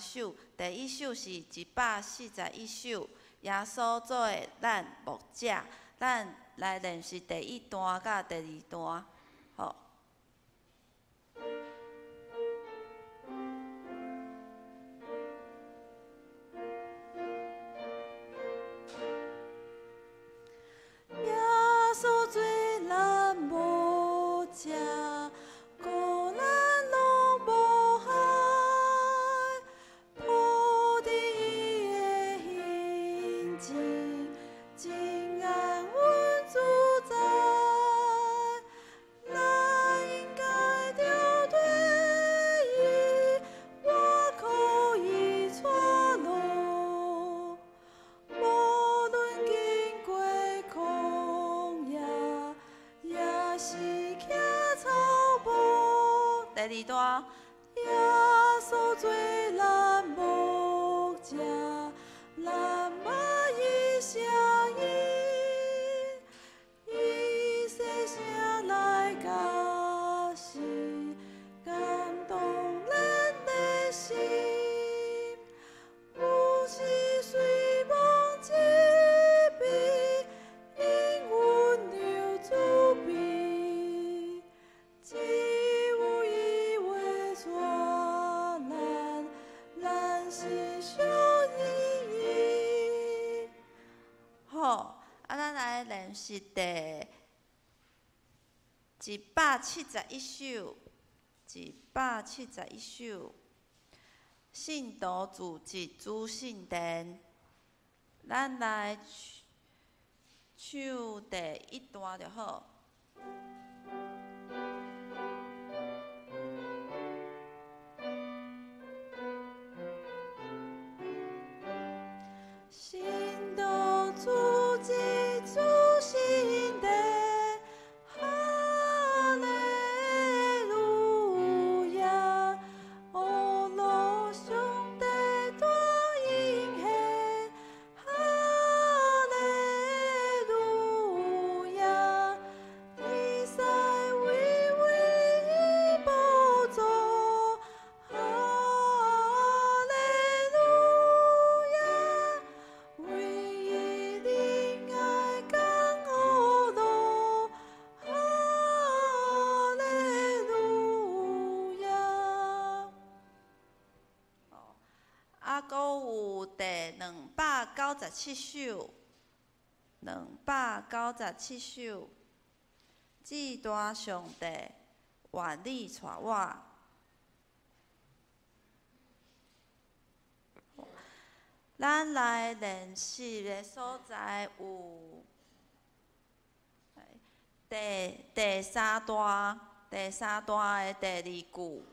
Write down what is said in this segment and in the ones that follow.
首，第一首是141首，耶稣做的咱牧者，咱来练习第一段甲第二段，好。耶稣做咱牧者。 第二段，耶稣做咱牧者，咱马伊声音，以细声来教示，感动咱的心。有时随梦一笔，因温柔主笔。 好，咱来练习第171首，171首。信徒自治主圣殿，咱来唱第一段就好。 主基主圣殿，哈利路亚！哦，罗上帝大英雄，哈利路亚！以赛为唯一宝座，哈利路亚！唯阁有第297首，297首，至大上帝愿你带我。咱来练习的所在有第三段的第2句。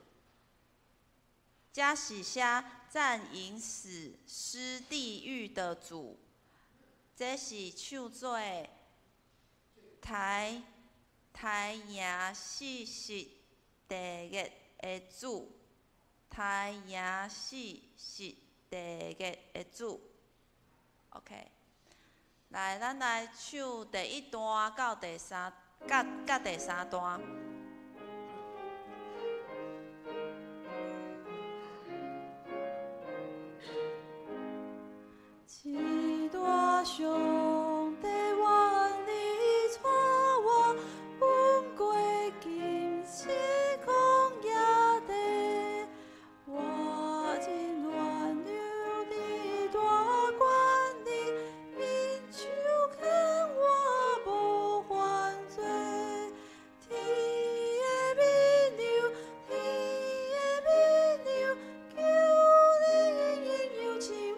这是写战营死失地狱的主，这是唱做台赢四十地狱的主，台赢四十地狱的主。OK， 来，咱来唱第一段到第三段。 一大上帝愿你带我，奔过荆棘旷野地，我真愿留你大管你，因手牵我无犯罪，天的美牛，天的美牛，求你引诱起我。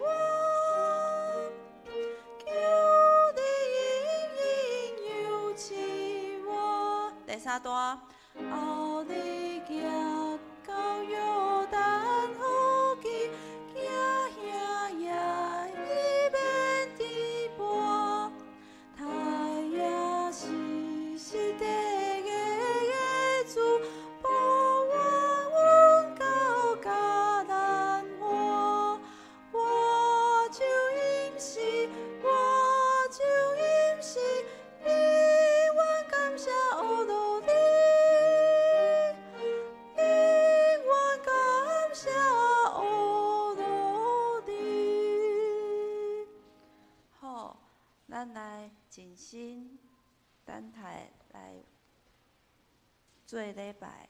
第三段，后你行到约旦河去，行兄也伊免颠簸，太也是实地的主，保我稳到迦南河，我就应是，我就应是。 感谢我努力，静心，等待来做礼拜。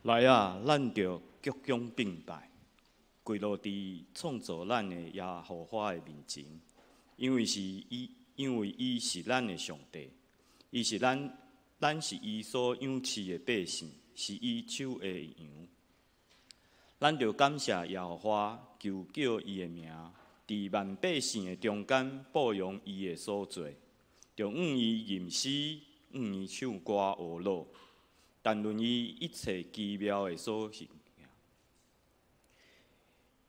来啊，咱着鞠躬并拜，跪落伫创造咱的耶和华的面前，因为伊是咱的上帝，伊是咱是伊所养饲的百姓，是伊手的羊。咱着感谢耶和华，求叫伊的名，伫万百姓的中间播扬伊的所做，着向伊吟诗，向伊唱歌学乐。谈论伊一切奇妙的所行，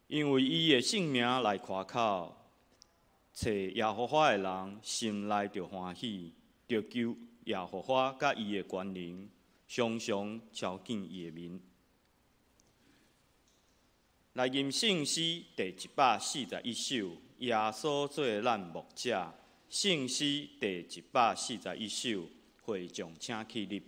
因为伊的性命来夸口，找耶和华的人心内着欢喜，着求耶和华甲伊的权能，常常朝见伊的面。来吟圣诗第141首，耶稣做咱牧者。圣诗第141首，会众请起立。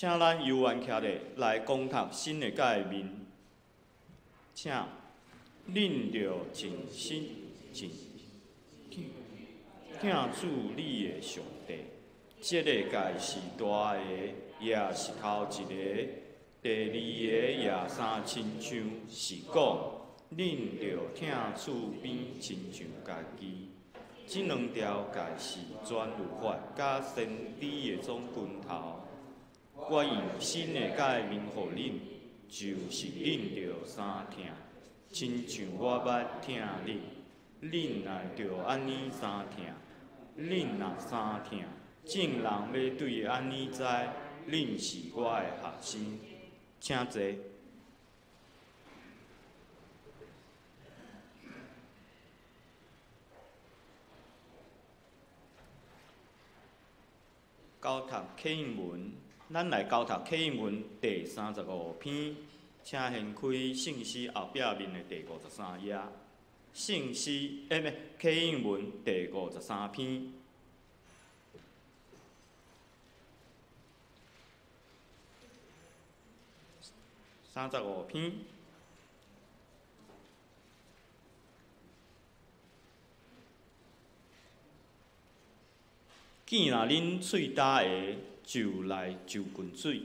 请咱游玩徛咧来讲读新的界面，请恁着尽心尽听主你的上帝。这个界是大个，也是头一个。第二个也三亲像是讲，恁着听厝边亲像家己。这两条界是全律法甲先知的总拳头。我用新的界面互恁，就是恁着三听，亲像我捌听恁。恁若着安尼三听，恁若三听，众人要对安尼知，恁是我的学生。请坐。交读启应文，咱来交读启应文第35篇，请掀开信息后壁面的第53页。信息启应文第53篇。35篇。见若恁喙焦的，就来就滚水。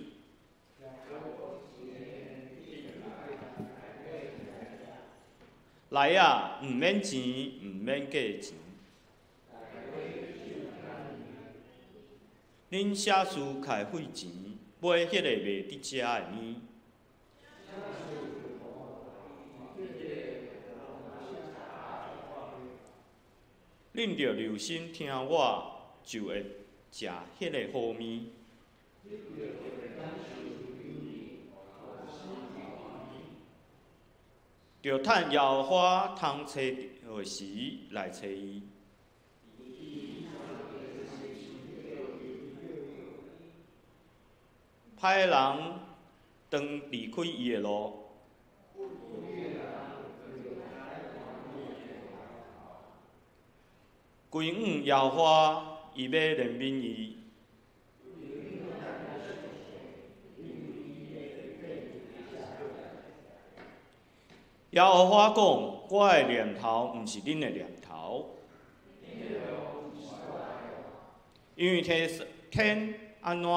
来啊，毋免钱，毋免价钱。恁写书开费钱，买迄个袂得食的物。恁着留心听我，就会食迄个好物。着趁耶和华通找着时来找伊。歹人当离开伊的路。规午耶和华伊要怜悯伊。耶和华讲：我的念头毋是恁的念头，因为天安怎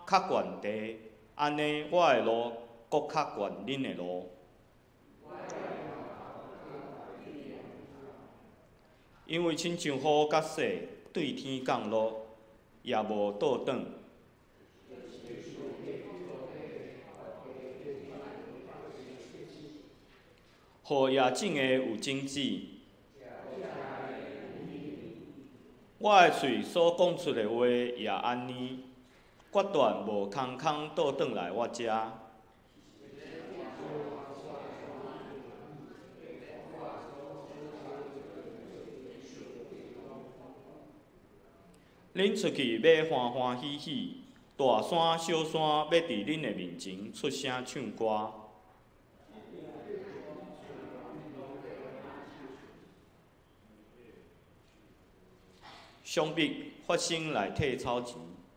较悬地，安尼我的路搁较悬恁的路。因为亲像雨甲雪对天降落，也无倒转。予野种的有种子，我的嘴所讲出的话也安尼，决断无空空倒转来我遮。恁出去要欢欢喜喜，大山小山要伫恁的面前出声唱歌。上必发生来退草钱，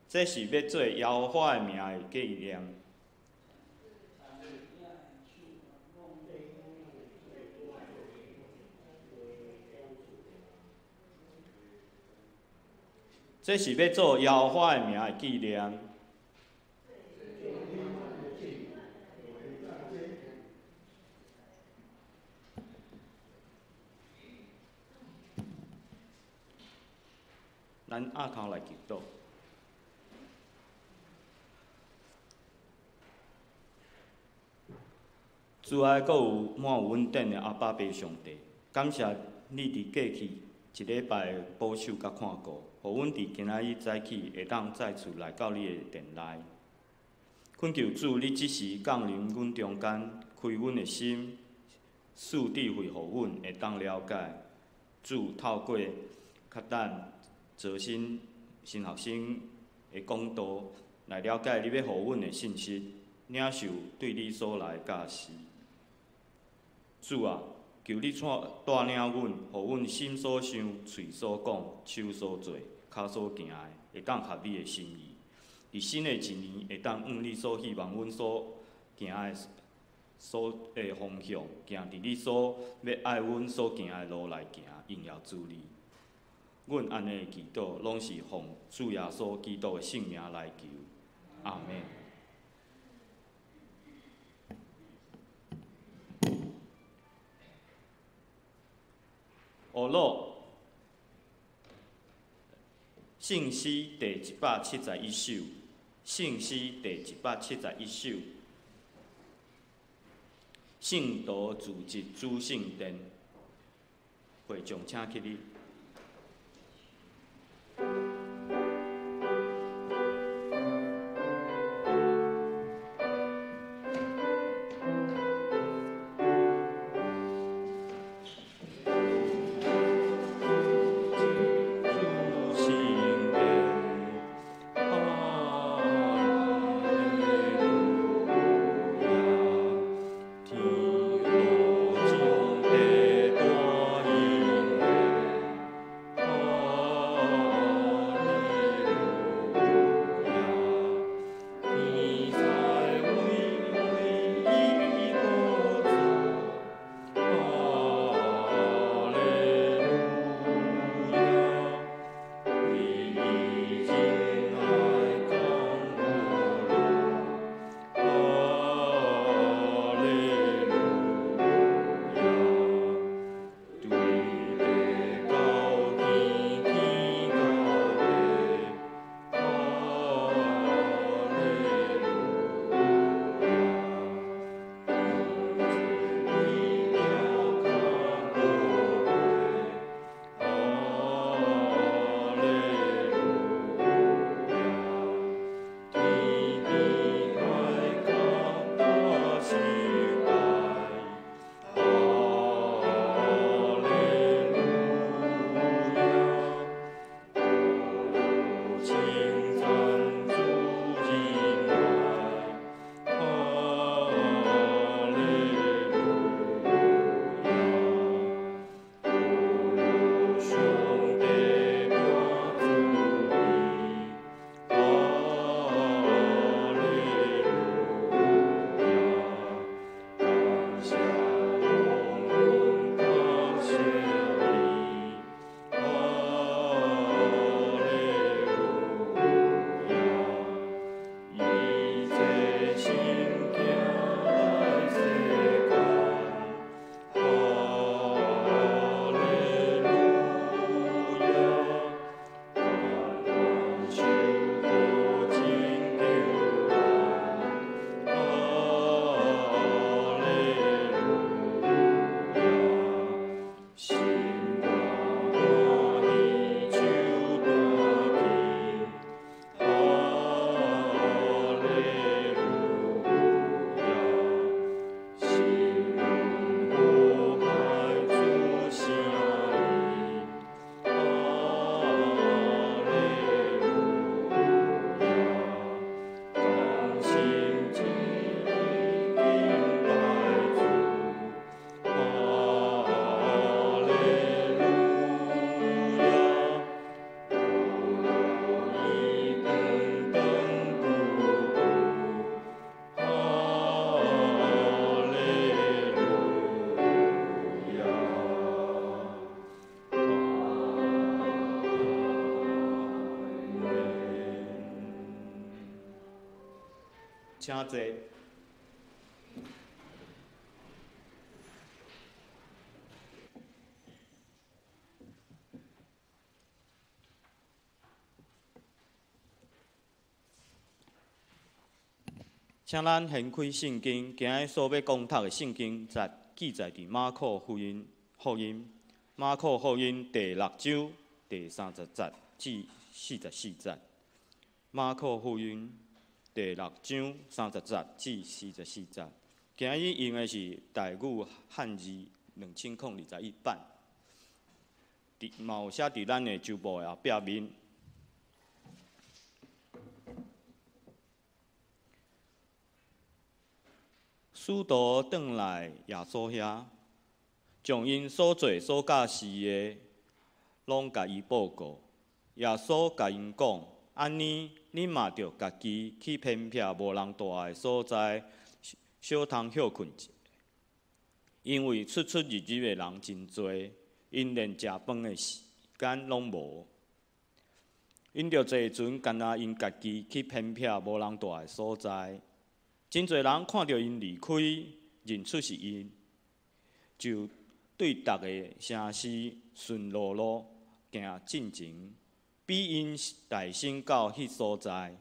这是要做耶和华的名的纪念。这是要做耶和华的名的纪念。咱压头来祈祷。主爱，阁有满有稳定的阿爸爸上帝，感谢你伫过去一礼拜的保守甲看顾，互阮伫今仔日早起会当再次来到你的殿内。恳求主，你即时降临阮中间，开阮的心，赐智慧，互阮会当了解。主透过较等招新学生的讲道，来了解你要互阮的信息，领受对你所来教示。主啊，求你带领阮，互阮心所想、喙所讲、手所做、骹所行的，会当合你的心意。伫新的一年会当你所希望阮所行的方向，行伫你所要爱阮所行的路来行，荣耀主你。阮安尼祈祷，拢是奉主耶稣基督的圣名来求，阿门。学录圣诗第171首，圣诗第171首，圣道自入主圣殿，会众请起立。请坐。请咱掀开圣经，今日所要讲读的圣经，记载伫马可福音第6章第30节至44节。马可福音第6章30节至44节。今日用的是台语汉字2021版，嘛有写伫咱的周报的后壁面。使徒转来耶稣遐，将因所做所教示的，拢甲伊报告。耶稣甲因讲：安尼，恁恁嘛着家己去偏僻无人住的所在，小通休困者。因为出出入入的人真多，因连食饭的时间拢无。因着坐船，干那因家己去偏僻无人住的所在。真侪人看到因离开，认出是因，就对逐个城市顺路路行进前，比因大声到迄所在。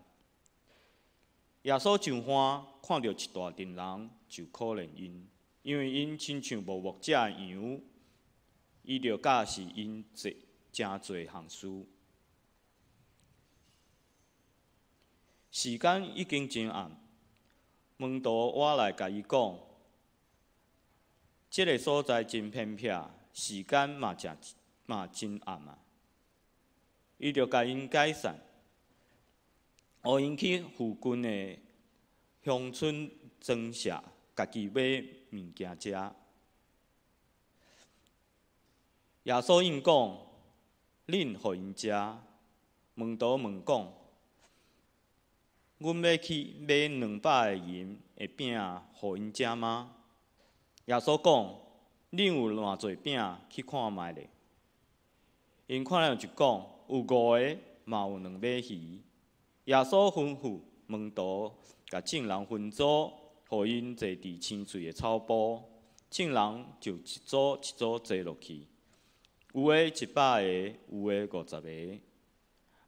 耶稣上岸，看到一大群人，就可怜因，因为因亲像无牧者羊，伊着教示因真侪项事。时间已经真暗，门徒我来甲伊讲，即个所在真偏僻，时间嘛真暗啊。伊着甲因解散，互因去附近的乡村庄舍，家己买物件食。耶稣应讲，恁互因食。门徒问讲，阮要去买200个银的饼，互因食吗？耶稣讲，恁有偌侪饼，去看卖咧。因看了就讲，有5个，嘛有2尾鱼。耶稣吩咐门徒，甲众人分组，互因坐伫青翠的草坡。众人就一组一组坐落去，有的100个，有的50个。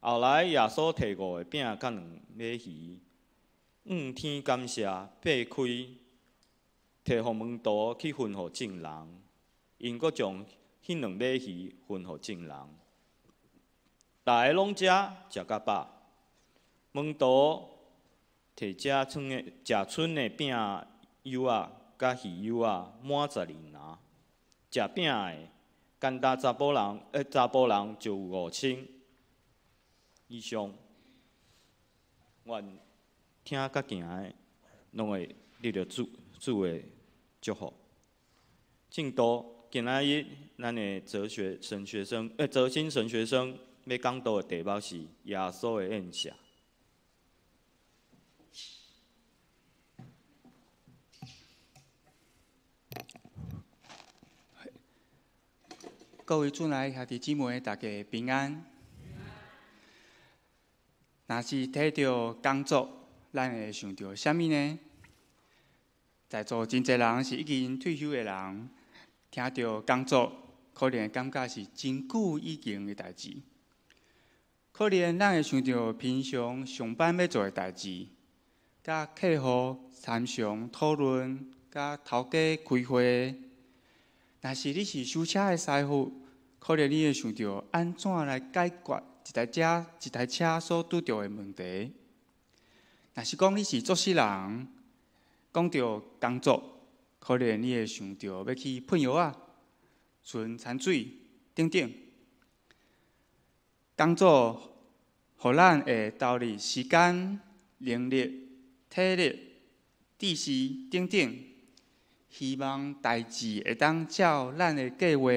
后来耶稣摕5个饼甲2尾鱼，天感谢，擘开，摕互门徒去分互众人。因阁将迄2尾鱼分互众人。大家拢食甲饱。门徒摕食剩的饼油仔甲鱼油仔满12篮，食饼的干焦查甫人就有5000。以上，愿听甲行的，拢会得到主的祝福。正道，今仔日咱的哲心神学生要讲道的题目是耶稣的宴谢。各位主内兄弟姊妹，大家平安。若是提到工作，咱会想到啥物呢？在座真侪人是已经退休的人，听到工作，可能感觉是真久以前的代志。可能咱会想到平常上班要做的代志，甲客户参详讨论，甲头家开会。若是你是修车的师傅，可能你会想到安怎来解决一台车所拄到的问题。若是讲你是作死人，讲到工作，可能你会想到要去喷药啊、存残水等等。工作，互咱会投入时间、能力、体力、知识等等，希望代志会当照咱的计划、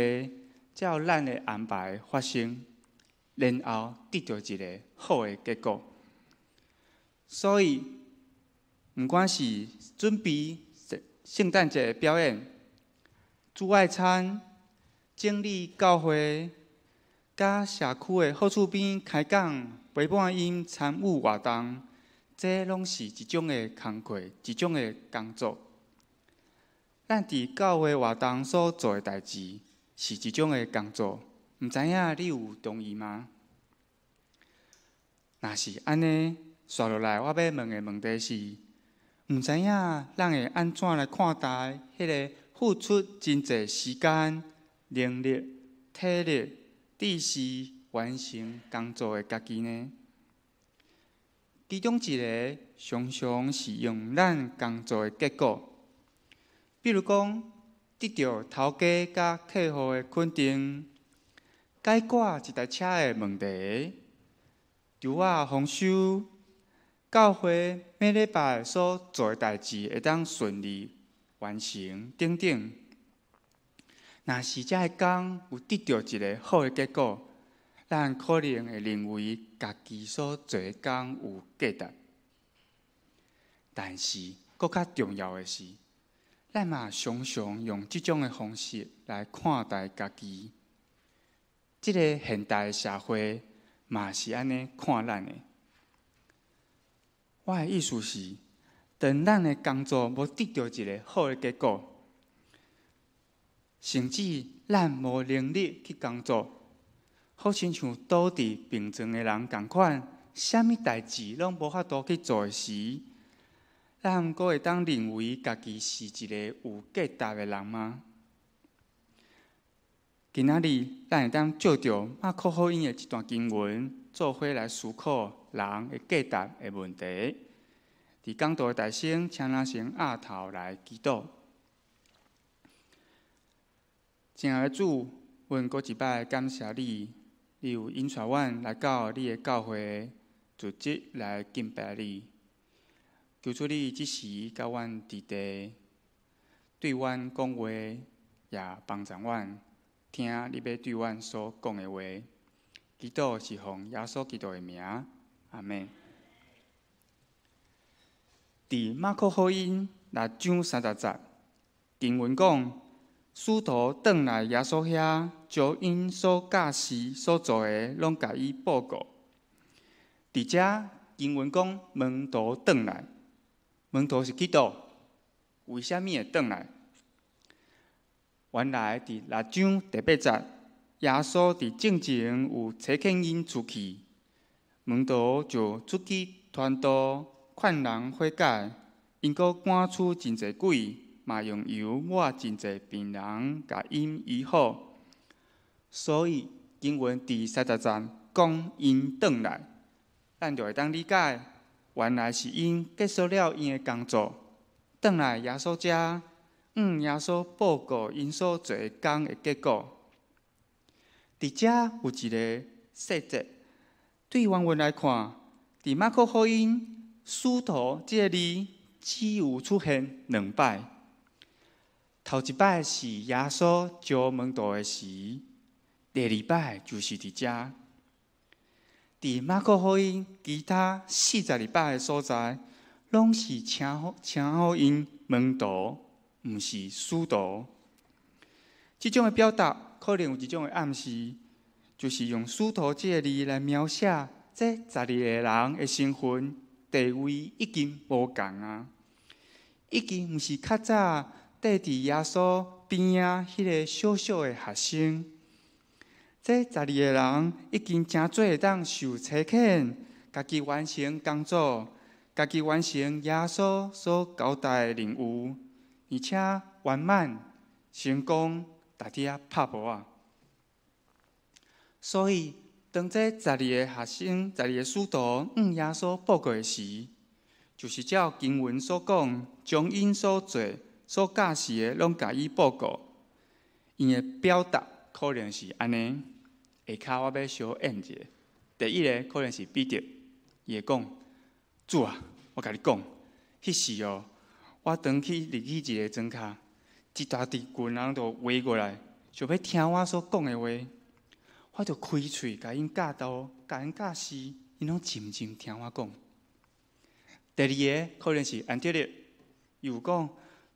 照咱的安排发生。然后得到一个好的结果。所以，不管是准备圣诞节的表演、煮爱餐、整理教会、甲社区的好厝边开讲、陪伴因参与活动，这拢是一种的工课，一种的工作。咱伫教会活动所做的代志，是一种的工作。唔知影你有同意吗？若是安尼，续落来我要问的问题是：唔知影咱会安怎来看待迄个付出真侪时间、能力、体力、知识完成工作的家己呢？其中一个常常是用咱工作的结果，比如讲得到头家甲客户的肯定。解决一台车的问题，油仔丰收，教会每礼拜所做的代志会当顺利完成等等。若是这个工有得到一个好的结果，咱可能会认为家己所做的工有价值，但是更较重要的是，咱嘛常常用这种的方式来看待家己。这个现代的社会嘛是安尼看咱的。我的意思是，当咱的工作无得到一个好的结果，甚至咱无能力去工作，好亲像倒伫病床的人同款，啥物代志拢无法度去做的时，咱阁会当认为家己是一个有价值的人吗？今仔日，咱会当照着马可福音的一段经文，做伙来思考人的价值的问题。伫讲道的大声，请咱先压头来祈祷。亲爱的主，阮阁一摆感谢你，你有引带阮来到你的教会，组织来敬拜你。求主你即时甲阮伫地，对阮讲话，也帮助阮听你要对阮所讲的话。祈祷是奉耶稣基督的名，阿们。伫马可福音6章30节，经文讲，使徒转来耶稣遐，将因所教示所做的，拢甲伊报告。伫遮经文讲，门徒转来，门徒是基督，为虾米会转来？原来伫6章第8节，耶稣伫正前有差遣因出去，门徒就出去传道，劝人悔改。因阁赶出真侪鬼，嘛用油抹真侪病人，甲因医好。所以经文第30节讲因转来，咱就会当理解，原来是因结束了因的工作，转来耶稣遮，耶稣报告因所做工的结果。伫遮有一个细节，对原文来看，伫马可福音“使徒”这个字只有出现2摆。头一摆是耶稣招门徒的时，第2摆就是伫遮。伫马可福音其他42摆的所在，拢是称呼因门徒，毋是使徒。这种的表达可能有一种的暗示，就是用使徒这个字来描写这12个人的身份地位已经无同啊，已经毋是较早缀伫耶稣边仔迄个小小的学生。这12个人已经真做会当受差遣，家己完成工作，家己完成耶稣所交代的任务，而且圆满成功，大家拍无啊。所以，当这12个学生、12个使徒耶稣报告的时，就是照经文所讲，将因所做、所教示的，拢甲伊报告。因的表达可能是安尼，下骹我要小演一下。第一个可能是彼得，伊会讲：主啊，我甲你讲，迄时哦，我当去入去一个庄骹，一大堆群人就围过来，想要听我所讲的话。我就开喙，甲因教导，甲因教示，因拢静静听我讲。第二个可能是安德烈，伊有讲：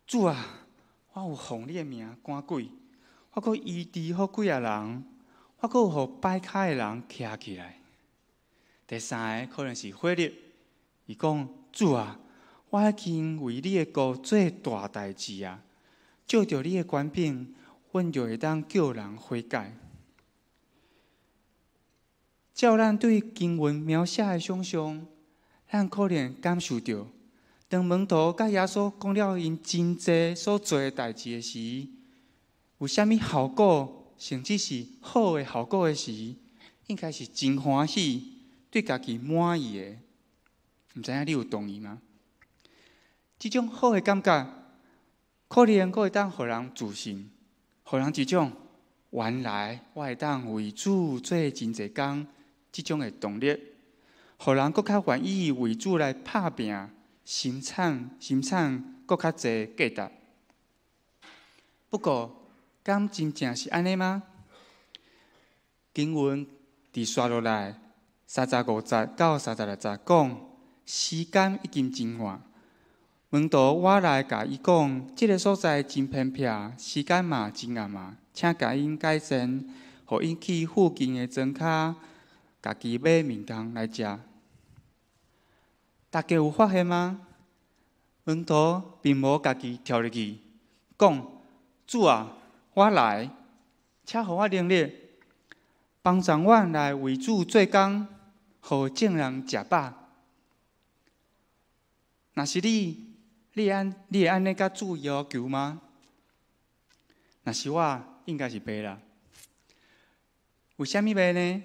主啊，我有奉你的名赶鬼，我阁医治好几啊人，我阁有互摆骹的人徛起来。第三个可能是腓力，伊讲：主啊，我已经为你的国做大代志啊！照着你的权柄，阮就会当叫人悔改。照咱对经文描写的想象，咱可能感受到，当门徒甲耶稣讲了因真济所做的代志的时，有啥物效果，甚至是好的效果的时，应该是真欢喜，对家己满意的。毋知影你有同意吗？这种好的感觉，可能阁会当互人自信，互人一种原来我会当为主做真济工。这种的动力，互人更较愿意为主来拍拼，生产更较侪价值。不过，敢真正是安尼吗？经文伫伫刷落来35节到36节讲，时间已经真晚。门徒我来甲伊讲，即个所在真偏僻，时间嘛真暗嘛，请甲因改善，互因去附近的庄骹，家己买面汤来食。大家有发现吗？门徒并无家己跳入去，讲：主啊，我来，请互我能力，帮助我来为主做工，互众人食饱。若是你会安尼甲主要求吗？若是我，应该是袂啦。为虾米袂呢？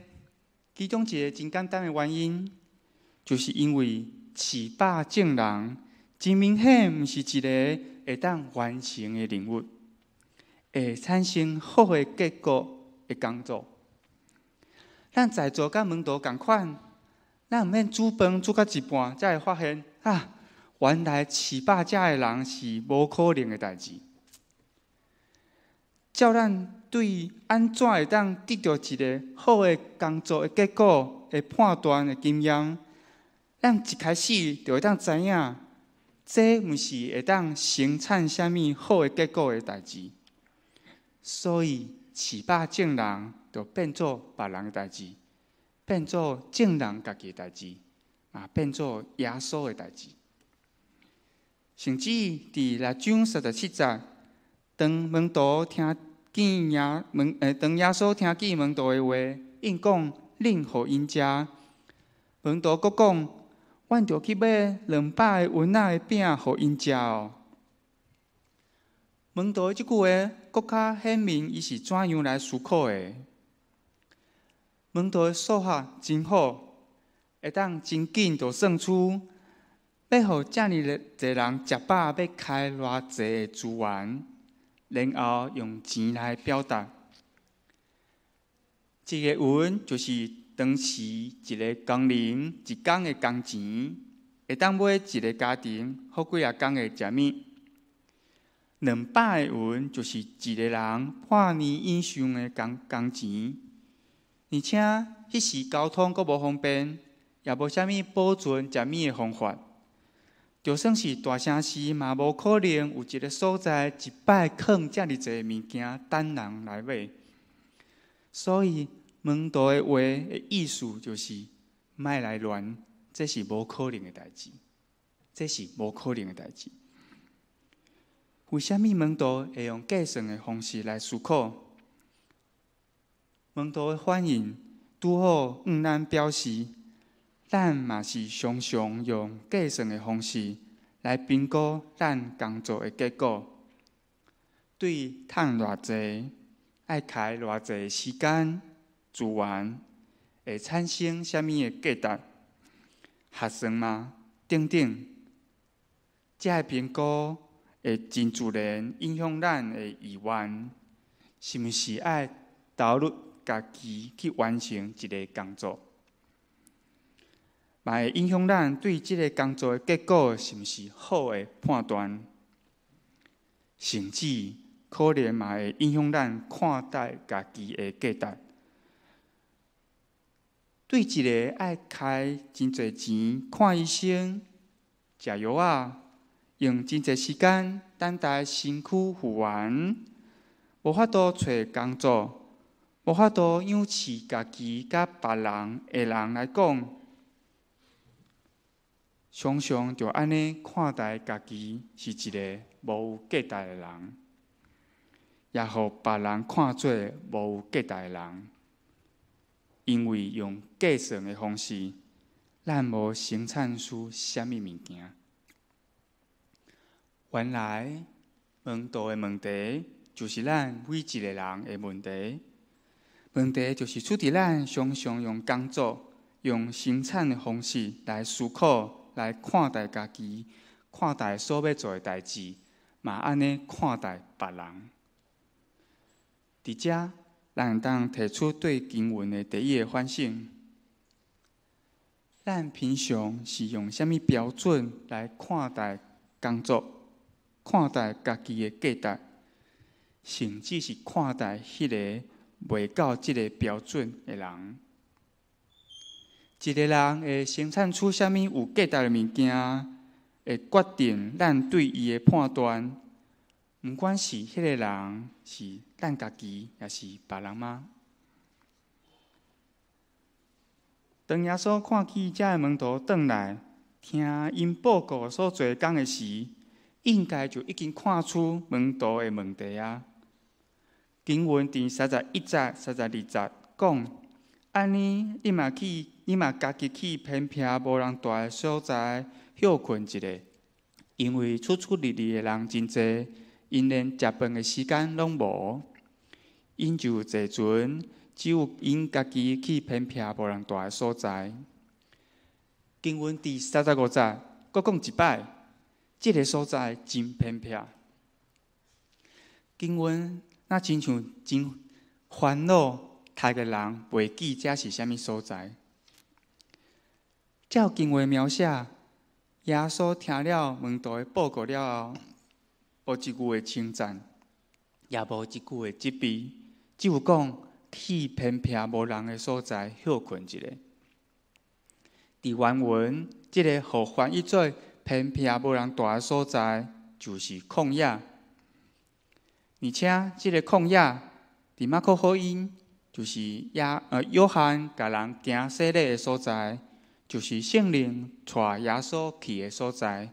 其中一个真简单的原因，就是因为饲饱众人，真明显毋是一个会当完成的任务，会产生好的结果的工作。咱在座甲门徒共款，咱毋免煮饭煮到一半，才会发现啊，原来饲饱食的人是无可能的代志。照咱对安怎会当得到一个好的工作的结果的判断的经验，咱一开始就会当知影，这毋是会当生产啥物好的结果的代志。所以饲饱众人就变做别人的代志，变做众人家己的代志，嘛变做耶稣的代志。甚至伫6章37节，当门徒听见当耶稣听见门徒的话，应讲恁互因食。门徒佫讲，阮着去买200个银仔的饼互因食哦。门徒的即句话，佫较显明伊是怎样来思考的。门徒的数学真好，会当真紧就算出。要互遮尔侪人食饱，要开偌济的资源，然后用钱来表达。一个银就是当时一个工人一工的工钱，会当买一个家庭好几啊工的食物。200个银就是一个人半年以上的工钱，而且迄时交通阁无方便，也无啥物保存食物的方法。就算是大城市，嘛无可能有一个所在一摆放遮尔侪物件等人来买。所以门徒的话的意思就是，莫来乱，这是无可能的代志，这是无可能的代志。为虾米门徒会用计算的方式来思考？门徒的反应拄好向咱表示。咱嘛是常常用计算的方式来评估咱工作的结果，对赚偌济、爱开偌济时间、资源，会产生啥物的价值、核算嘛等等，这个评估会真自然影响咱的意愿，是毋是爱投入家己去完成一个工作？嘛会影响咱对即个工作的结果是毋是好的判断，甚至可能嘛会影响咱看待家己的价值。对一个爱开真侪钱看医生、食药啊，用真侪时间等待身躯复原，无法度找工作，无法度养饲家己甲别人的人来讲，常常就安尼看待家己是一个无有价值的人，也互别人看做无有价值的人。因为用计算的方式，咱无生产出啥物物件。原来门徒的问题，就是咱每一个人的问题。问题就是出伫咱常常用工作、用生产的方式来思考。来看待家己，看待所要做的代志，嘛安尼看待别人。伫遮，咱当提出对经文的第一个反省：咱平常是用啥物标准来看待工作、看待家己的价值，甚至是看待迄个袂到即个标准的人？一个人会生产出啥物有价值的物件，会决定咱对伊的判断。毋管是迄个人是咱家己，也是别人吗？当耶稣看见遮个门徒转来，听因报告所做工的时，应该就已经看出门徒的问题啊。经文第31节、32节讲：安尼，你嘛家己去偏僻无人住的所在休困一下，因为出入的人真济，因连食饭的时间拢无。因就坐船，只有因家己去偏僻无人住的所在。经文第35节，搁讲一摆，这个所在真偏僻。经文那亲像真烦恼，读的人袂记这是啥物所在。照经文描写，耶稣听了门徒的报告了后，无一句的称赞，也无一句的责备，只有讲去偏僻无人的所在休困一下。伫原文，这个互翻译做偏僻无人住的所在，就是旷野。而且，这个旷野伫马可福音就是约翰甲人行洗礼的所在，就是圣灵带耶稣去的所在，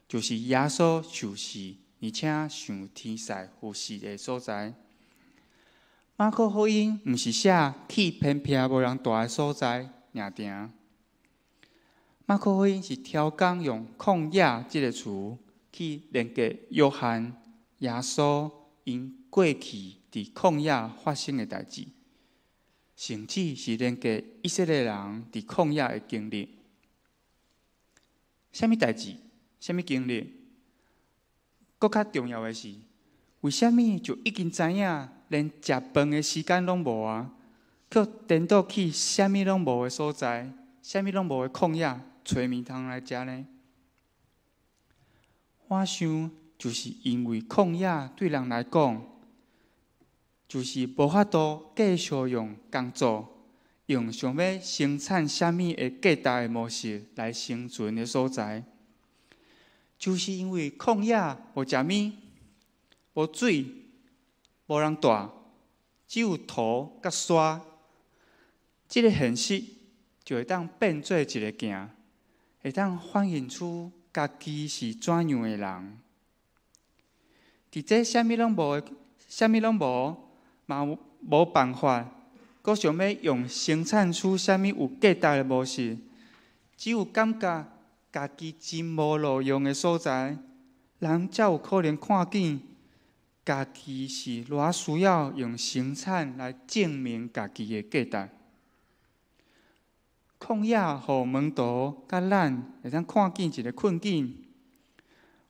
就是耶稣受死而且上天使服侍的所在。马可福音毋是写去偏僻无人住的所在尔定，马可福音是挑工用旷野这个词去连接约翰、耶稣因过去伫旷野发生的代志，甚至是连接以色列人伫旷野的经历。什么代志？什么经历？更较重要的是，为什么就已经知影，连食饭的时间拢无啊？却颠倒去什么拢无的所在，什么拢无的旷野，找面通来食呢？我想，就是因为旷野对人来讲，就是无法度继续用工作，用想要生产什么的价值的模式来生存的所在。就是因为旷野无食物、无水、无人住，只有土甲沙，这个现实就会当变做一个镜，会当反映出家己是怎样的人。伫这啥物拢无，嘛无办法，阁想要用生产出啥物有价值的模式，只有感觉家己真无路用的所在，人才有可能看见家己是偌需要用生产来证明家己的价值。旷野互门徒甲咱会当看见一个困境，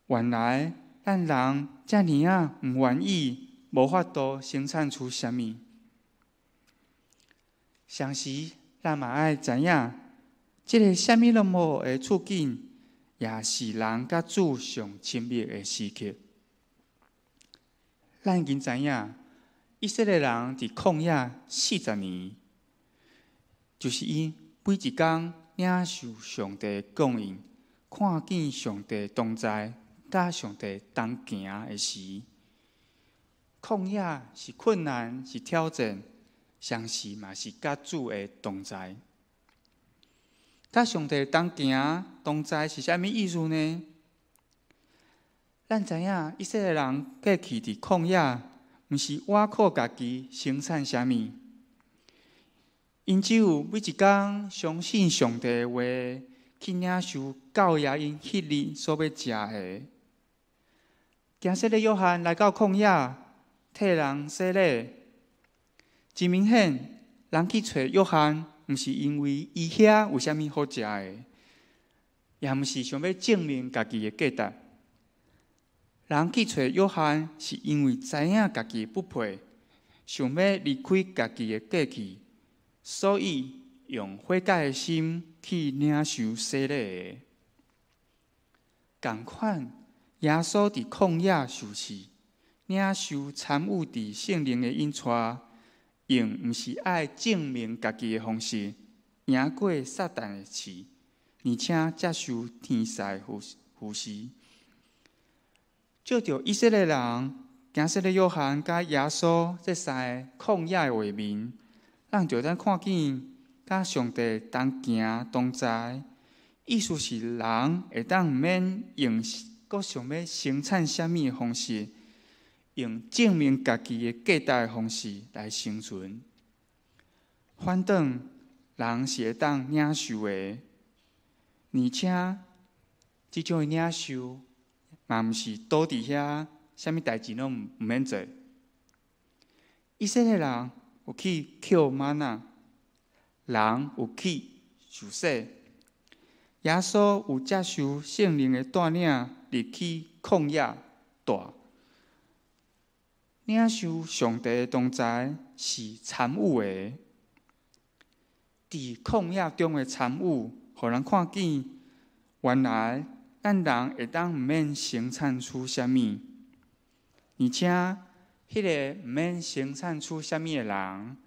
原来咱人遮尔啊毋愿意，无法度生产出啥物。同时，咱嘛爱知影，这个啥物拢无的处境，也是人甲主上亲密的时刻。咱已经知影，以色列人伫旷野40年，就是因每一天领受上帝的供应，看见上帝同在，甲上帝同行的时，旷野是困难，是挑战，同时嘛是甲主的同在。甲上帝同行同在是啥物意思呢？咱知影以色列人过去伫旷野，毋是倚靠家己生产啥物，因只有每一天相信上帝的话，去领受教育因迄日所要食的。行洗礼约翰来到旷野，替人洗礼，真明显，人去找约翰，毋是因为伊遐有啥物好食的，也毋是想要证明家己的价值。人去找约翰，是因为知影家己不配，想要离开家己的过去，所以用悔改的心去领受洗礼的。同款，耶稣伫旷野受死，领受参悟伫圣灵的引带，用毋是爱证明家己的方式，而赢过撒旦的刺，而且接受天使扶持。照着以色列人、行色列约翰甲耶稣这三个旷野的画面，咱就咱看见，甲上帝同行同在。意思是人会当毋免用阁想要生产什么的方式，用证明家己的价值的方式来生存。反倒人是会当领受的，而且即种领受，嘛毋是倒伫遐，啥物代志拢毋免做。以色列人有去捡玛纳，人有去受洗，耶稣有接受圣灵的带领，入去旷野大。领受上帝的同在是参悟的，伫旷野中的参悟，互人看见原来咱人会当毋免生产出啥物，而且迄个毋免生产出啥物的人，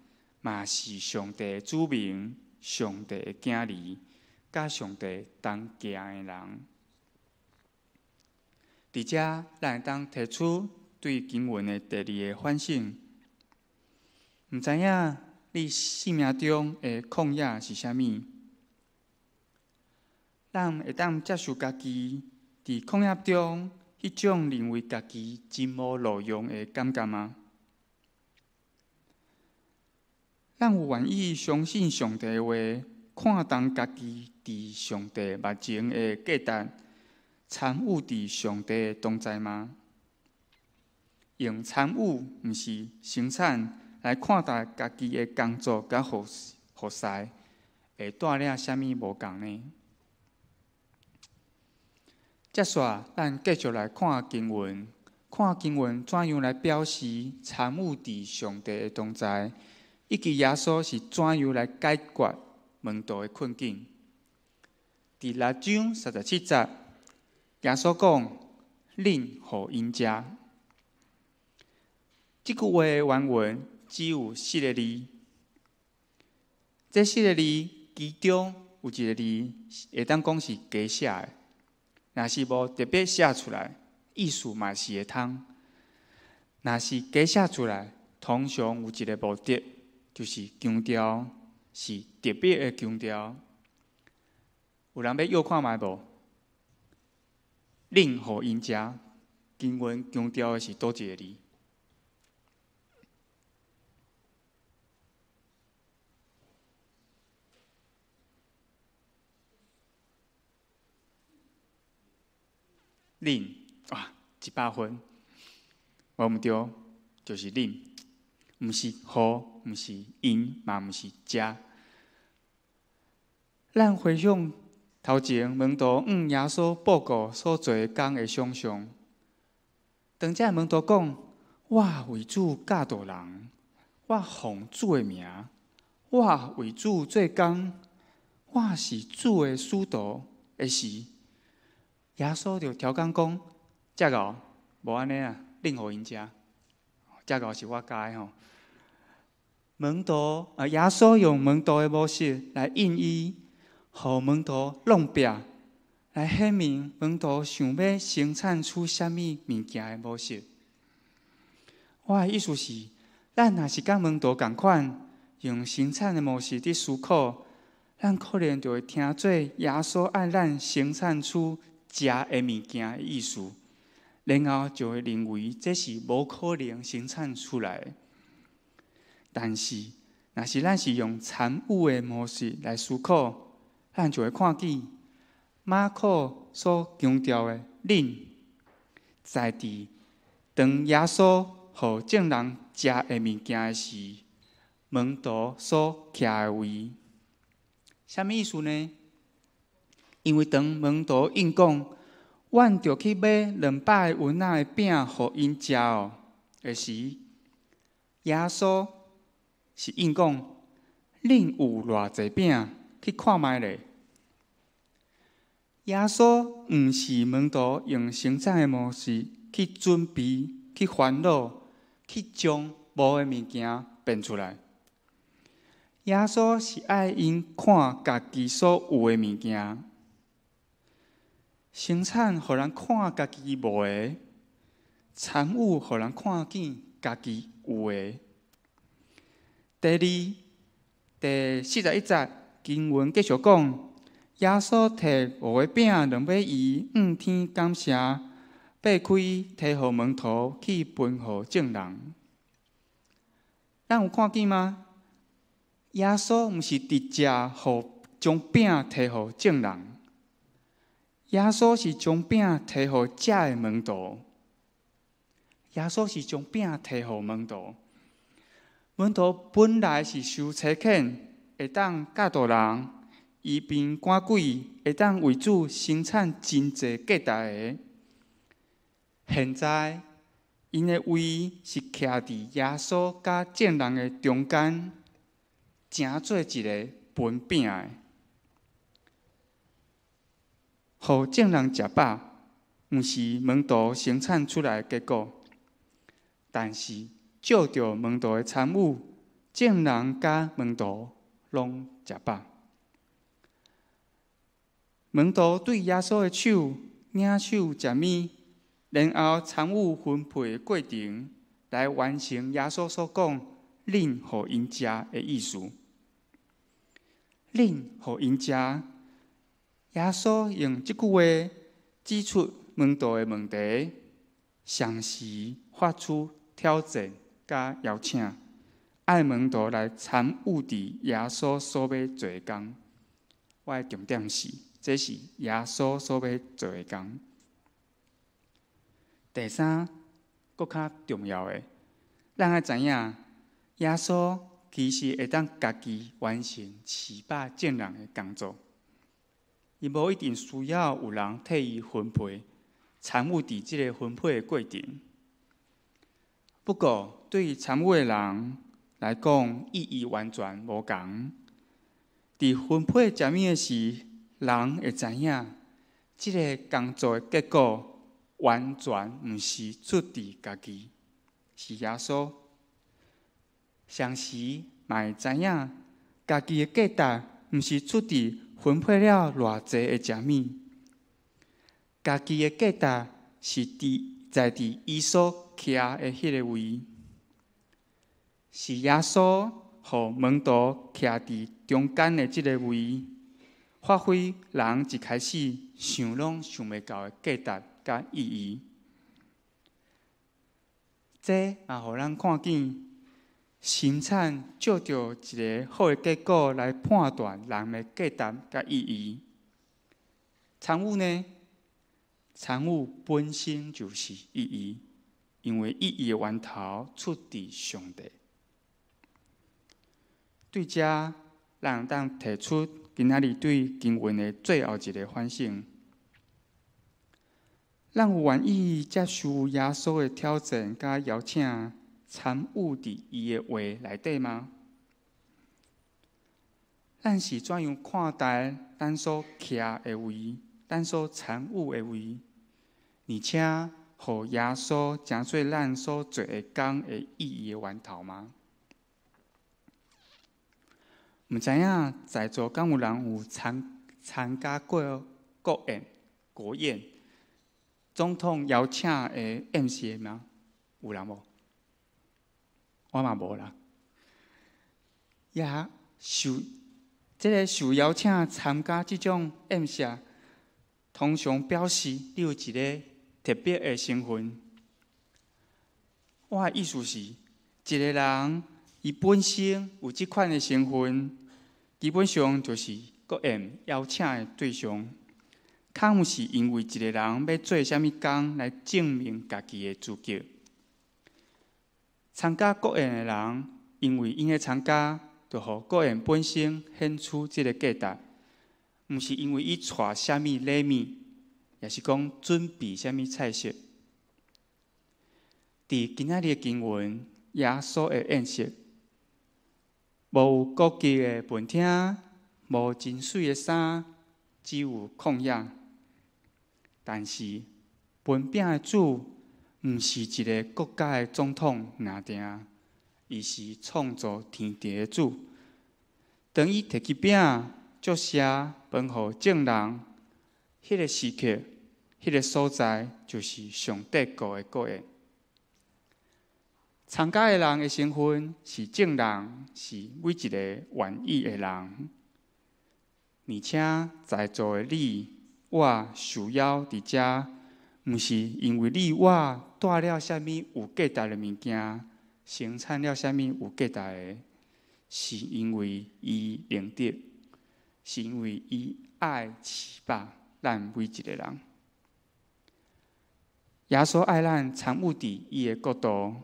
嘛是上帝的子民、上帝的囝儿，甲上帝同行的人。伫遮，咱会当提出对经文的第二个反省：毋知影你生命中的旷野是啥物？咱会当接受家己伫旷野中迄种认为家己真无路用的感觉吗？咱有愿意相信上帝的话，看重家己伫上帝目前的价值，参悟伫上帝的同在吗？用参悟毋是生产来看待家己的工作甲服侍，会带领啥物无共呢？接续，咱继续来看经文，看经文怎样来表示参悟伫上帝的同在，以及耶稣是怎样来解决门徒的困境。伫6章37节，耶稣讲：“恁互因食。”这句话的原文只有4个字，这4个字其中有一个字会当讲是假写的。若是无特别写出来，意思嘛是会通。若是假写出来，通常有一个目的，就是强调是特别的强调。有人要约看卖无？恁互因食，经文强调的是倒一个字？恁哇，100分，无毋对，就是恁，毋是互，毋是因，嘛毋是食。咱回想头前门徒耶稣报告所做的工的想象，当这门徒讲：“我为主教导人，我奉主的名，我为主做工，我是主的使徒。”的时，耶稣就调讲讲：“遮个无安尼啊，恁互因食。遮个是我教的吼。”门徒耶稣用门徒的模式来应伊，互门徒弄壁，来显明门徒想要生产出啥物物件的模式。我的意思是，咱若是甲门徒共款，用生产的模式伫思考，咱可能就会听做耶稣爱咱生产出食的物件的意思，然后就会认为这是无可能生产出来的。但是，若是咱是用参悟的模式来思考，咱就会看见马可所强调的“恁”，在伫当耶稣互众人食的物件的时，门徒所徛的位。啥物意思呢？因为当门徒应讲，阮着去买200个银仔的饼，互因食哦。的时，耶稣是应讲，恁有偌济饼，去看卖咧。耶稣毋是门徒用生产的模式去准备、去烦恼、去将无的物件变出来。耶稣是爱因看家己所有的物件，生产互人看家己无的，产物互人看见家己有的。第二，第41节经文继续讲，耶稣摕5个饼、2尾鱼，向天感谢，擘开，摕互门徒去分互众人。咱有看见吗？耶稣毋是直接将饼摕互众人，耶稣是将饼摕互食的门徒。耶稣是将饼摕互门徒。门徒本来是受差遣，会当教导人，医病赶鬼，会当为主生产真济价值的。现在，因的位是徛伫耶稣甲众人的中间，成做一个分饼的，互众人食饱，毋是门徒生产出来的结果，但是照着门徒的产物，众人甲门徒拢食饱。门徒对耶稣的手领手食物，然后产物分配的过程，来完成耶稣所讲“恁互因食”的意思。恁互因食，耶稣用这句话指出门徒的问题，详细发出挑战甲邀请，爱门徒来参与伫耶稣所要做的工。我的重点是，这是耶稣所要做的工。第三，更较重要的，咱要知影，耶稣其实会当家己完成饲饱众人的工作，伊无一定需要有人替伊分配，参与伫即个分配的过程。不过，对参与的人来讲，意义完全无同。伫分配食物的时，人会知影，即个工作的结果完全毋是出自家己，是耶稣。同时，嘛会知影，家己的价值毋是出自分配了偌济的食物，家己的价值是在伫伊所徛的迄个位，是耶稣互门徒徛伫中间的即个位，发挥人一开始想拢想袂到的价值甲意义。这也互咱看见，生产照着一个好的结果来判断人的价值甲意义。产物呢？产物本身就是意义，因为意义的源头出自上帝。对这，咱当提出今仔日对经文的最后一个反省：咱有愿意接受耶稣的挑战甲邀请，参与伫伊的话内底吗？咱是怎样看待咱所徛的位？咱所参与的位，而且互耶稣成做咱所做的工的意义的源头吗？毋知影在座敢有人有参加过国宴、总统邀请的宴席吗？有人无？我嘛无啦。这个受邀请参加这种宴席，通常表示你有一个特别的身份。我的意思是，一个人伊本身有这款的身份，基本上就是国宴邀请的对象，较毋是因为一个人要做啥物工来证明家己的资格。参加国宴的人，因为因的参加，就互国宴本身显出这个价值，毋是因为伊带啥物礼物，也是讲准备啥物菜色。伫今仔日的经文，耶稣的宴席，无有高级的饭厅，无真水的衫，只有旷野。但是分饼的主，毋是一个国家的总统拿定，而是创造天地的主。当伊摕起饼祝谢饭互众人，迄个时刻，迄个所在，就是上帝国的国宴。参加的人的身份是众人，是每一个愿意的人。而且在座的你我需要伫遮，毋是因为你我带了啥物有价值的物件，生产了啥物有价值的，是因为伊能得，是因为伊爱饲饱咱每一个人。耶稣爱咱参与伫伊的国度，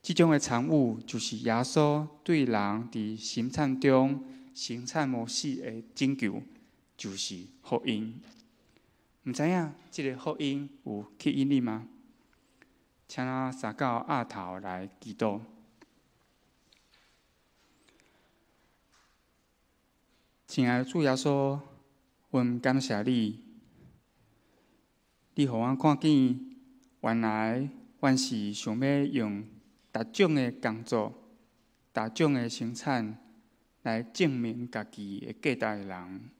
即种的参与就是耶稣对人伫生产中生产模式的拯救，就是福音。毋知影即个福音有吸引你吗？请咱三到额头来祈祷。亲爱的主耶稣，阮感谢你，你互阮看见，原来阮是想要用逐种的工作、逐种的生产来证明家己的价值的人。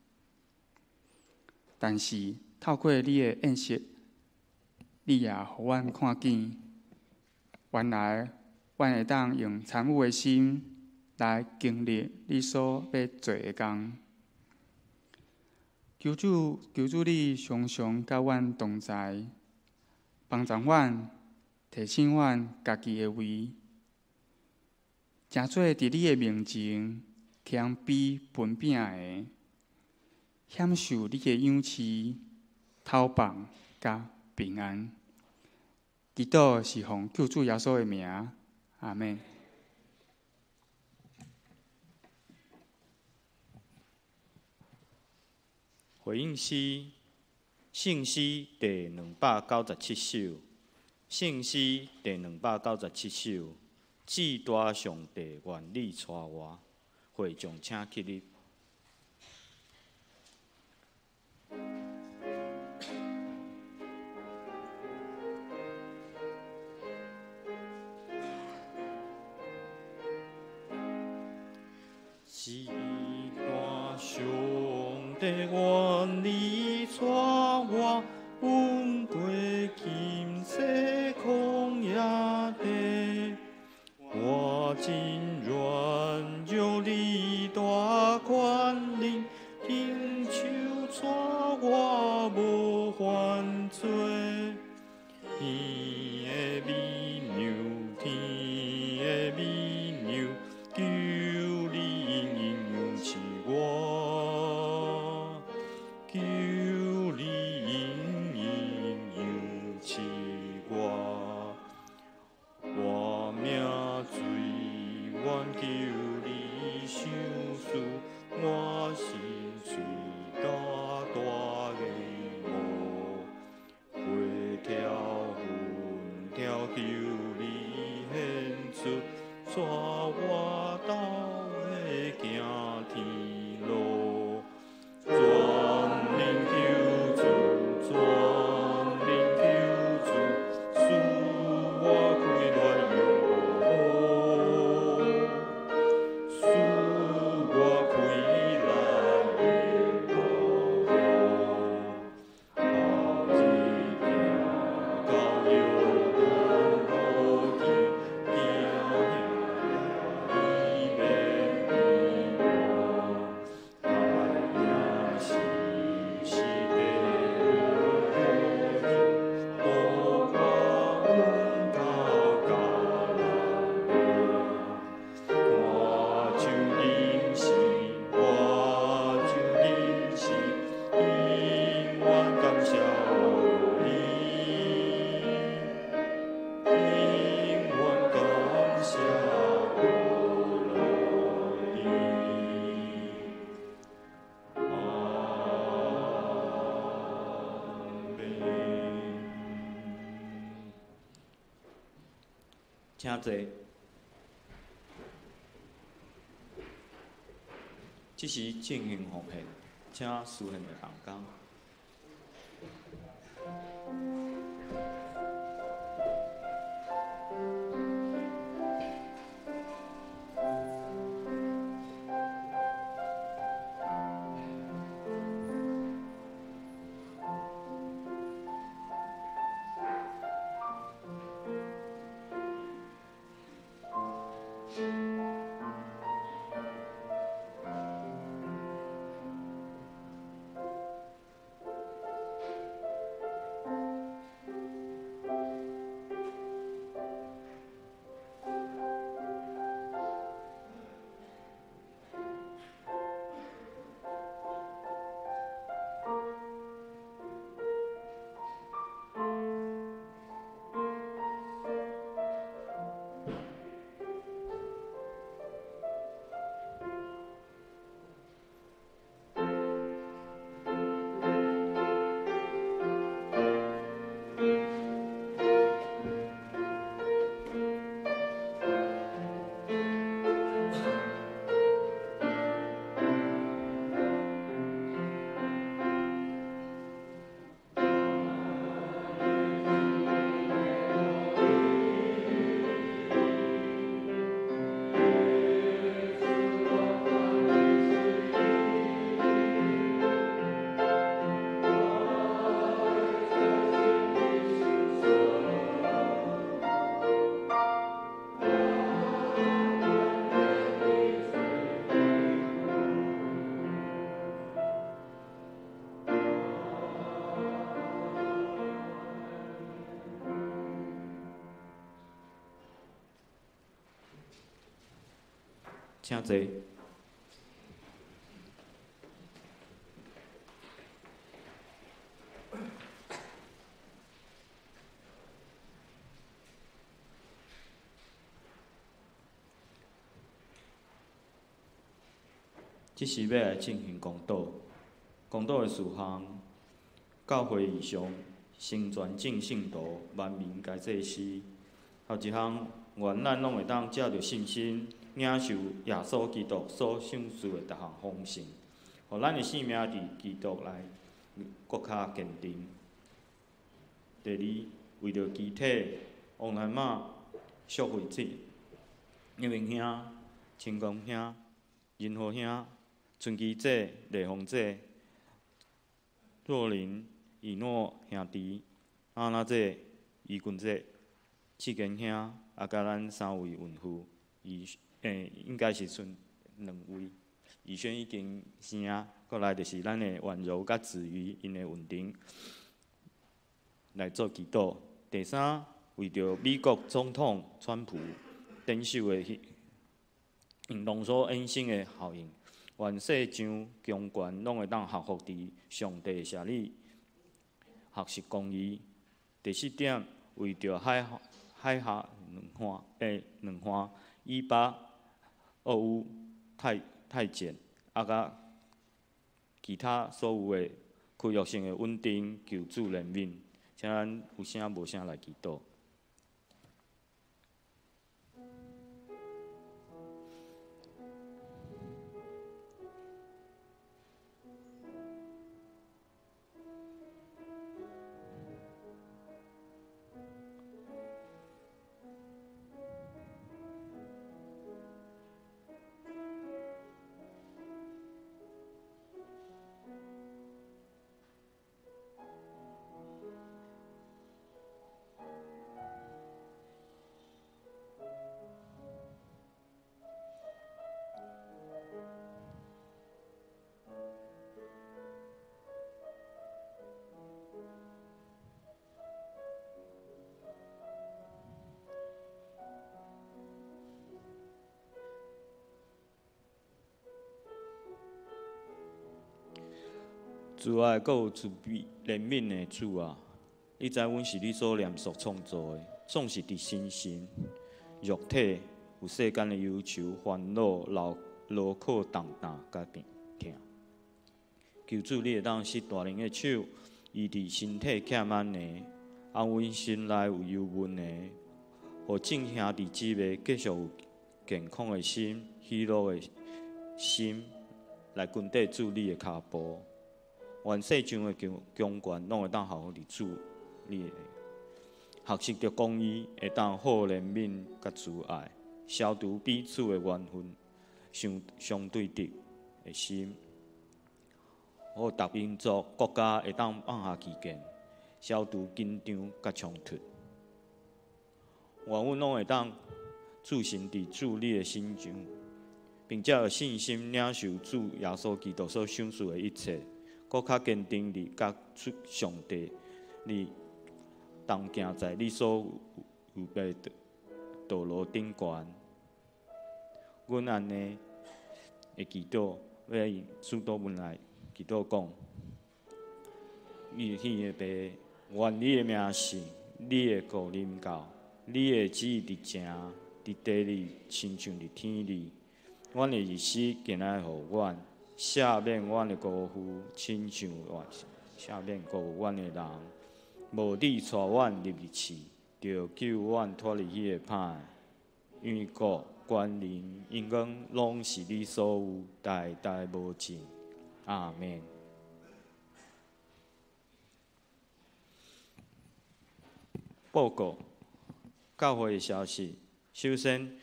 但是透过你的演示，你也互阮看见，原来阮会当用参与的心来经历你所要做的工。求主你常常甲阮同在，帮助阮，提醒阮家己的位，诚做伫你的面前谦卑分饼的，享受你的养赐、透放甲平安。祈祷是奉救主耶稣的名，阿们。回应诗，圣诗第297首，圣诗第297首，至大上帝愿你带我，会众请起立。至大上帝愿你带我，阮过今世曠野地，我真愿让你大权领，亲手带我无犯罪。天的美妙，天的美妙，求你应用赐我，求你应用赐我。我命罪愿求你相恕，我心碎大大的无，花条云条求你显出，带我斗的行天路。全能救主，全能救主，使我开乱永保，使我开乱永保。后日行到永恒路径，行你免逼我，爱也是是地的好主，我阮到家人，我就认识，我就认识，永远感谢你，永远感谢你。请坐。这是进行奉献，请书献的同工。请坐。即时要来进行公道，公道的事项，教会异象，成全正信徒，万民皆祭司。后一项，愿咱拢会当借着信心，领受耶稣基督所赏赐的逐项丰盛，互咱的性命伫基督内搁较坚定。第二，为着基体，王兰妈、淑慧姐、叶明兄、清光兄、仁和兄、春琪姐、丽凤姐、若琳、以诺兄弟、安娜姐、伊君姐、志坚兄，啊，甲咱3位孕妇，应该是剩2位。怡轩已经生啊，过来就是咱的婉柔甲子瑜，因的稳定来做祈祷。第三，为着美国总统川普点手的运动所衍生的效应。愿世上强权拢会当克服伫上帝设立，学习公义。第4点，为着海峡两岸以北、俄乌、泰柬，啊甲其他所有的区域性的稳定求助怜悯，请咱有声无声来祈祷。慈爱，阁有慈悲怜悯的主啊！你知阮是你所念所创造的，总是伫心神、肉体有世间的忧愁、烦恼、劳苦重担甲病痛。求主你会当施大能的手，医治身体欠安的，安稳心内有忧闷的，互众兄弟姊妹继续有健康的心、喜乐的心来跟缀主你的脚步。愿世上的强权拢会当效伫主你的学习着公义，会当好怜悯甲慈爱，消除彼此的怨恨、相对敌的心，互逐民族国家会当放下歧见，消除紧张甲冲突。愿阮拢会当自信伫主你的心上，并且有信心领受主耶稣基督所赏赐的一切。搁较坚定地甲上帝，你同行在你所预备的道路顶悬。阮安尼会祈祷，要以主祷文来祈祷讲：你的爸，愿你的名是，你的国临到，你的旨意伫正，伫地里，亲像伫天里。阮的日子，今仔互阮。赦免阮的辜负，亲像赦免辜负阮的人，无你带阮入去试，着救阮脱离迄个歹。因为国、权能、荣光，拢是你所有，代代无尽。阿们。报告教会的消息。首先，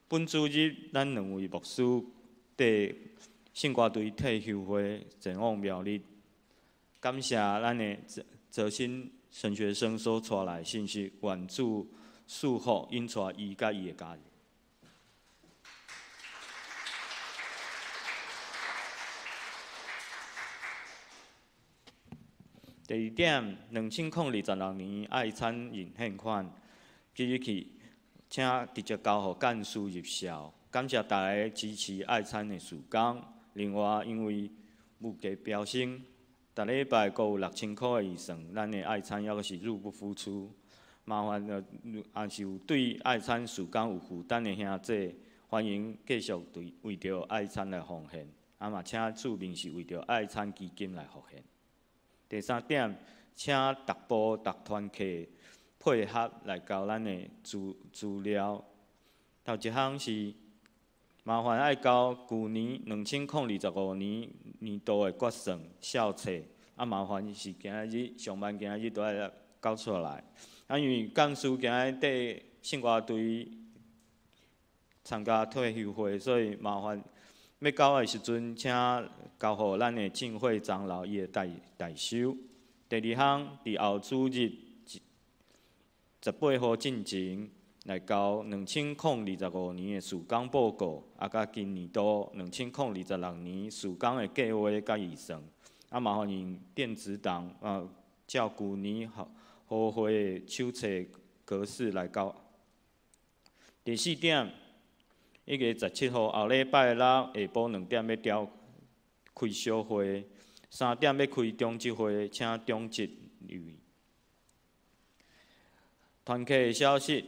本主日咱2位牧师伫圣歌队退休会前往苗栗，感谢咱的泽新神学生所带来信息，愿主赐福引带伊甲伊的家人。第2点，2026年爱餐饮献款，即日起，请直接交予干事入校。感谢大家支持爱餐的事工。另外，因为物价飙升，逐礼拜阁有6000块的预算，咱的爱餐还是入不敷出。麻烦也是有对爱餐事工有负担的兄弟，欢迎继续为着爱餐来奉献。嘛请注明是为着爱餐基金来奉献。第3点，请逐部逐团契配合来交咱的资料。头一项是麻烦爱交旧年2025年年度的决算校册，麻烦是今仔日上班今仔日都要交出来。因为干事今仔缀圣歌队参加退休会，所以麻烦要交的时阵，请交予咱的敬会长老伊的代收。第2项，伫后主日18号进前来交2025年的事工报告，甲今年度2026年事工的计划甲预算，麻烦用电子档照旧年好会的手册格式来交。第4点，1月17号后礼拜六下晡2点要召开小会，3点要开中级会，请中级留意。团契的消息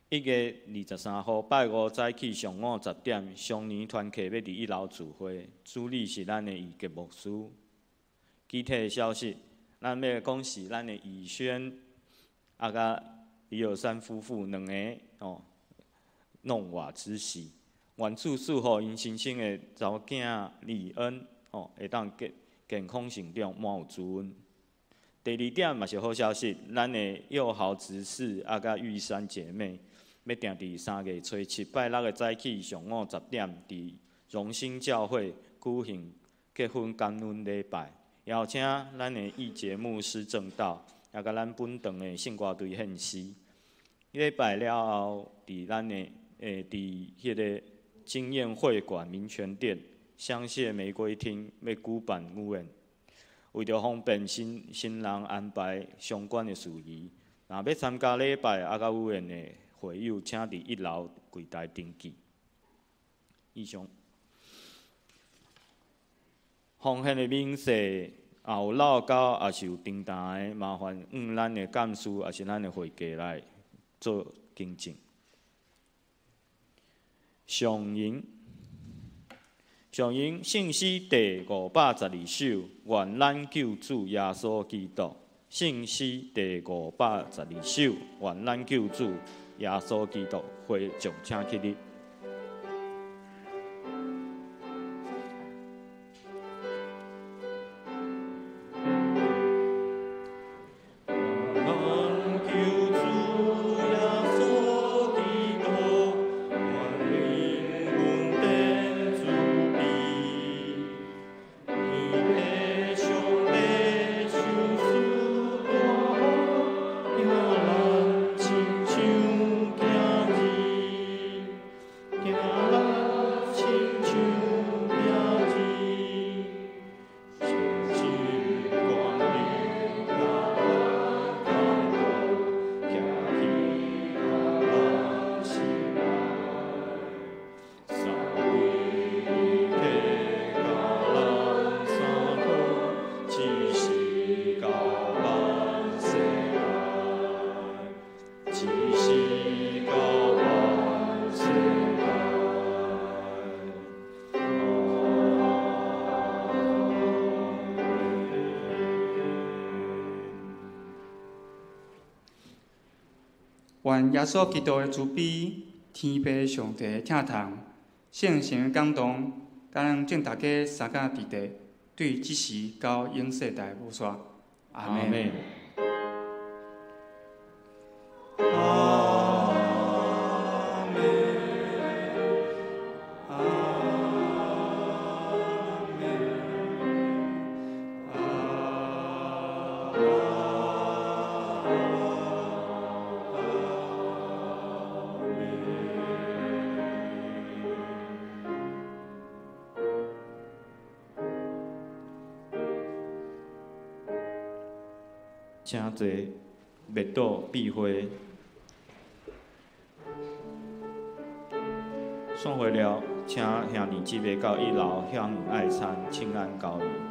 ，1月23号拜五早起上午10点，双年团契要伫1楼聚会，主理是咱的余吉牧师。具体的消息，咱要恭喜咱的宇轩甲李友山夫妇2个弄瓦之喜，愿主祝福因新生的查囝李恩会当健康成长，满有滋润。第2点嘛是好消息，咱的幼豪执事甲玉山姐妹要定伫3月初7拜六的早起上午10点，伫荣兴教会举行结婚感恩礼拜，邀请咱的义节牧师正道，甲咱本堂的圣歌队献诗。礼拜了后，伫咱的伫迄个经验会馆民权店香榭玫瑰厅要举办午宴。为着方便新人安排相关的事宜，若要参加礼拜甲午宴的会友，请伫1楼柜台登记。以上，奉献的名册有老高，也是有订单的，麻烦咱的干事，也是咱的会计来做更正。上引信息第512首，愿咱救主耶稣基督。信息第512首，愿咱救主耶稣基督。会众请起立。愿耶稣基督的慈悲、天父上帝的疼痛、圣神的感动，甲咱正大家三甲伫地，对即时到永世代无煞。阿门。请坐，灭倒避讳。送回了，请兄弟姊妹到一楼享用爱餐，请安交谊。